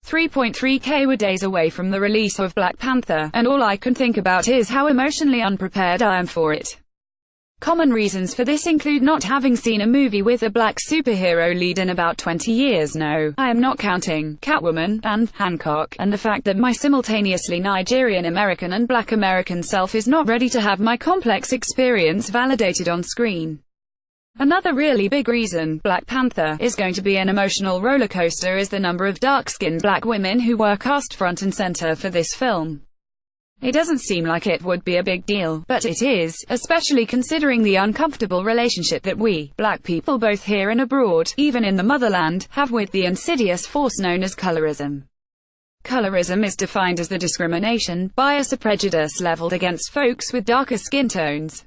3.3K were days away from the release of Black Panther, and all I can think about is how emotionally unprepared I am for it. Common reasons for this include not having seen a movie with a black superhero lead in about 20 years. No, I am not counting Catwoman and Hancock, and the fact that my simultaneously Nigerian American and black American self is not ready to have my complex experience validated on screen. Another really big reason Black Panther is going to be an emotional rollercoaster is the number of dark-skinned black women who were cast front and center for this film. It doesn't seem like it would be a big deal, but it is, especially considering the uncomfortable relationship that we, black people both here and abroad, even in the motherland, have with the insidious force known as colorism. Colorism is defined as the discrimination, bias or prejudice leveled against folks with darker skin tones.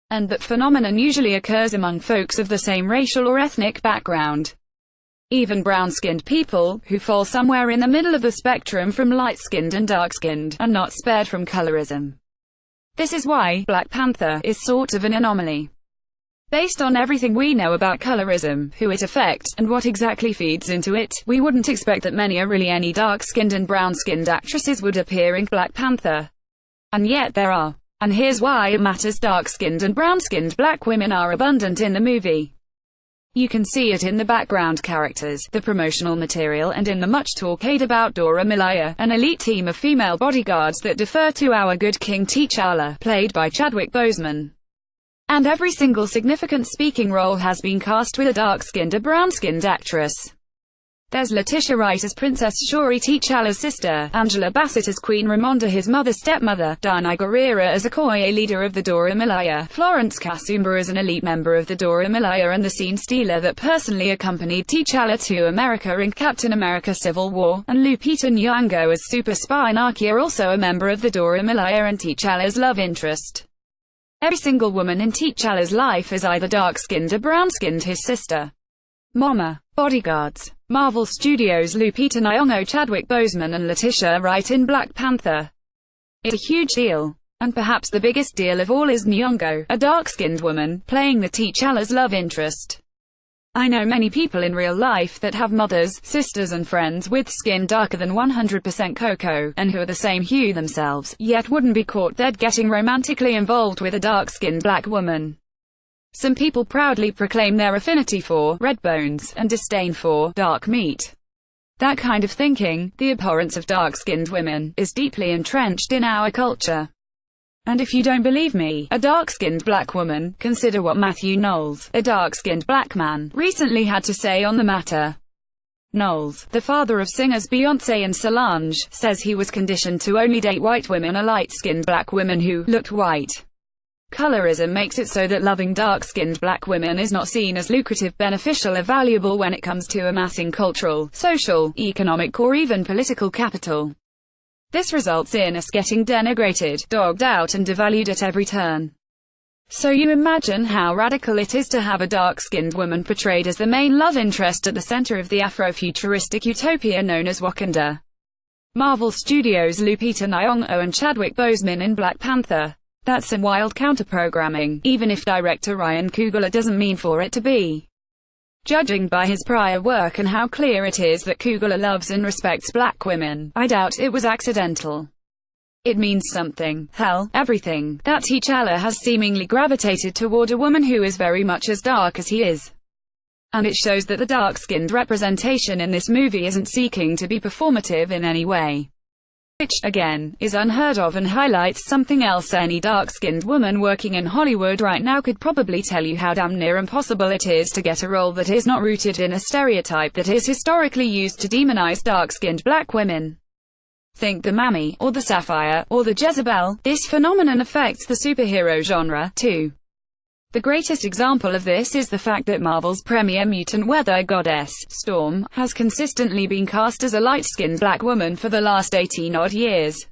And that phenomenon usually occurs among folks of the same racial or ethnic background. Even brown-skinned people, who fall somewhere in the middle of the spectrum from light-skinned and dark-skinned, are not spared from colorism. This is why Black Panther is sort of an anomaly. Based on everything we know about colorism, who it affects, and what exactly feeds into it, we wouldn't expect that many or really any dark-skinned and brown-skinned actresses would appear in Black Panther. And yet there are. And here's why it matters: dark-skinned and brown-skinned black women are abundant in the movie. You can see it in the background characters, the promotional material, and in the much-talked about Dora Milaje, an elite team of female bodyguards that defer to our good King T'Challa, played by Chadwick Boseman. And every single significant speaking role has been cast with a dark-skinned or brown-skinned actress. There's Letitia Wright as Princess Shuri, T'Challa's sister, Angela Bassett as Queen Ramonda, his mother's stepmother, Danai Gurira as Okoye, leader of the Dora Milaje, Florence Kasumba as an elite member of the Dora Milaje and the scene stealer that personally accompanied T'Challa to America in Captain America: Civil War, and Lupita Nyong'o as super spy Nakia, also a member of the Dora Milaje and T'Challa's love interest. Every single woman in T'Challa's life is either dark-skinned or brown-skinned. His sister, Mama, bodyguards. Marvel Studios, Lupita Nyong'o, Chadwick Boseman and Letitia Wright in Black Panther. It's a huge deal. And perhaps the biggest deal of all is Nyong'o, a dark-skinned woman, playing the T'Challa's love interest. I know many people in real life that have mothers, sisters and friends with skin darker than 100% cocoa, and who are the same hue themselves, yet wouldn't be caught dead getting romantically involved with a dark-skinned black woman. Some people proudly proclaim their affinity for red bones and disdain for dark meat. That kind of thinking, the abhorrence of dark-skinned women, is deeply entrenched in our culture. And if you don't believe me, a dark-skinned black woman, consider what Matthew Knowles, a dark-skinned black man, recently had to say on the matter. Knowles, the father of singers Beyoncé and Solange, says he was conditioned to only date white women or light-skinned black women who looked white. Colorism makes it so that loving dark-skinned black women is not seen as lucrative, beneficial or valuable when it comes to amassing cultural, social, economic or even political capital. This results in us getting denigrated, dogged out and devalued at every turn. So you imagine how radical it is to have a dark-skinned woman portrayed as the main love interest at the center of the Afro-futuristic utopia known as Wakanda. Marvel Studios, Lupita Nyong'o and Chadwick Boseman in Black Panther. That's some wild counter-programming, even if director Ryan Coogler doesn't mean for it to be. Judging by his prior work and how clear it is that Coogler loves and respects black women, I doubt it was accidental. It means something, hell, everything, that T'Challa has seemingly gravitated toward a woman who is very much as dark as he is. And it shows that the dark-skinned representation in this movie isn't seeking to be performative in any way. Which, again, is unheard of and highlights something else: any dark-skinned woman working in Hollywood right now could probably tell you how damn near impossible it is to get a role that is not rooted in a stereotype that is historically used to demonize dark-skinned black women. Think the Mammy, or the Sapphire, or the Jezebel. This phenomenon affects the superhero genre, too. The greatest example of this is the fact that Marvel's premier mutant weather goddess, Storm, has consistently been cast as a light-skinned black woman for the last 18-odd years.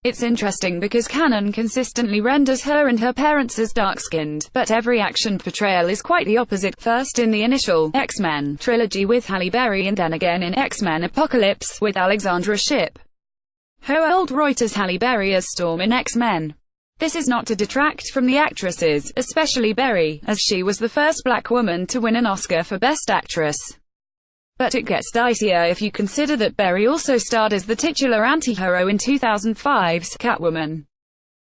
It's interesting because canon consistently renders her and her parents as dark-skinned, but every action portrayal is quite the opposite, first in the initial X-Men trilogy with Halle Berry and then again in X-Men Apocalypse with Alexandra Shipp. Reuters as Halle Berry as Storm in X-Men. This is not to detract from the actresses, especially Berry, as she was the first black woman to win an Oscar for Best Actress. But it gets dicier if you consider that Berry also starred as the titular anti-hero in 2005's Catwoman.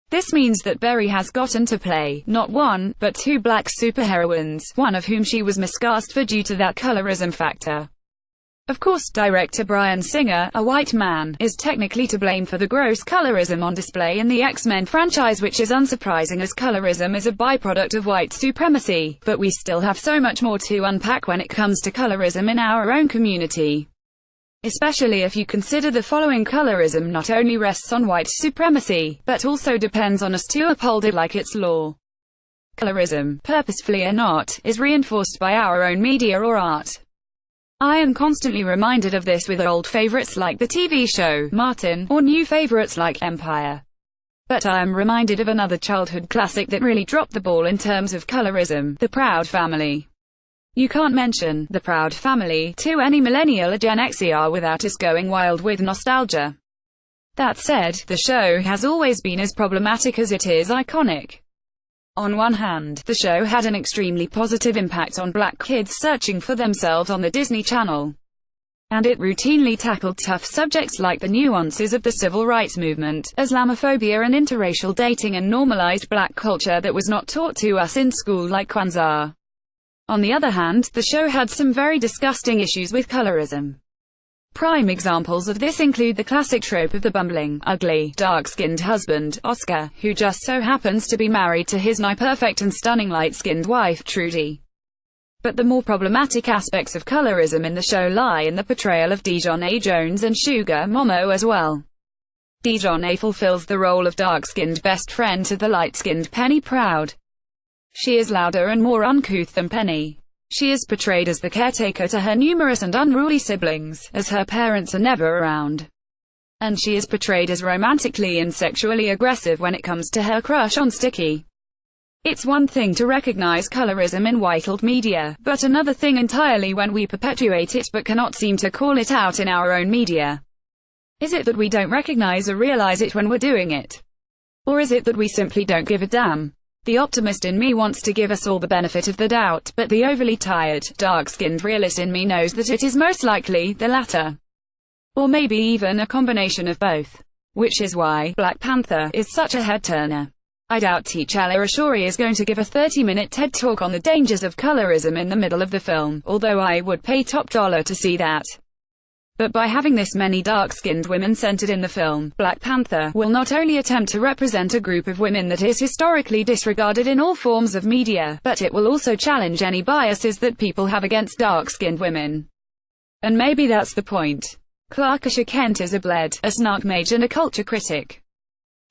This means that Berry has gotten to play, not one, but two black superheroines, one of whom she was miscast for due to that colorism factor. Of course, director Bryan Singer, a white man, is technically to blame for the gross colorism on display in the X-Men franchise, which is unsurprising as colorism is a byproduct of white supremacy, but we still have so much more to unpack when it comes to colorism in our own community. Especially if you consider the following: colorism not only rests on white supremacy, but also depends on us to uphold it like its law. Colorism, purposefully or not, is reinforced by our own media or art. I am constantly reminded of this with old favorites like the TV show Martin, or new favorites like Empire. But I am reminded of another childhood classic that really dropped the ball in terms of colorism, The Proud Family. You can't mention The Proud Family to any millennial or Gen Xer without us going wild with nostalgia. That said, the show has always been as problematic as it is iconic. On one hand, the show had an extremely positive impact on black kids searching for themselves on the Disney Channel. And it routinely tackled tough subjects like the nuances of the civil rights movement, Islamophobia and interracial dating, and normalized black culture that was not taught to us in school like Kwanzaa. On the other hand, the show had some very disgusting issues with colorism. Prime examples of this include the classic trope of the bumbling, ugly, dark-skinned husband, Oscar, who just so happens to be married to his nigh-perfect and stunning light-skinned wife, Trudy. But the more problematic aspects of colorism in the show lie in the portrayal of Dejohn Jones and Sugar Momo as well. Dejohn fulfills the role of dark-skinned best friend to the light-skinned Penny Proud. She is louder and more uncouth than Penny. She is portrayed as the caretaker to her numerous and unruly siblings, as her parents are never around. And she is portrayed as romantically and sexually aggressive when it comes to her crush on Sticky. It's one thing to recognize colorism in white media, but another thing entirely when we perpetuate it but cannot seem to call it out in our own media. Is it that we don't recognize or realize it when we're doing it? Or is it that we simply don't give a damn? The optimist in me wants to give us all the benefit of the doubt, but the overly tired, dark-skinned realist in me knows that it is most likely the latter. Or maybe even a combination of both. Which is why Black Panther is such a head-turner. I doubt T'Challa Ashuri is going to give a 30-minute TED Talk on the dangers of colorism in the middle of the film, although I would pay top dollar to see that. But by having this many dark-skinned women centered in the film, Black Panther will not only attempt to represent a group of women that is historically disregarded in all forms of media, but it will also challenge any biases that people have against dark-skinned women. And maybe that's the point. Clarkisha Kent is a bled, a snark mage and a culture critic.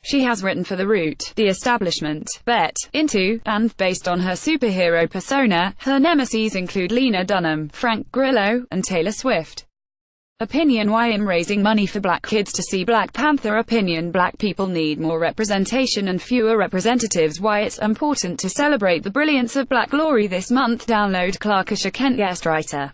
She has written for The Root, The Establishment, Bet, Into, and, based on her superhero persona, her nemeses include Lena Dunham, Frank Grillo, and Taylor Swift. Opinion: why I'm raising money for black kids to see Black Panther. Opinion: black people need more representation and fewer representatives. Why it's important to celebrate the brilliance of Black glory this month. Download Clarkisha Kent, guest writer.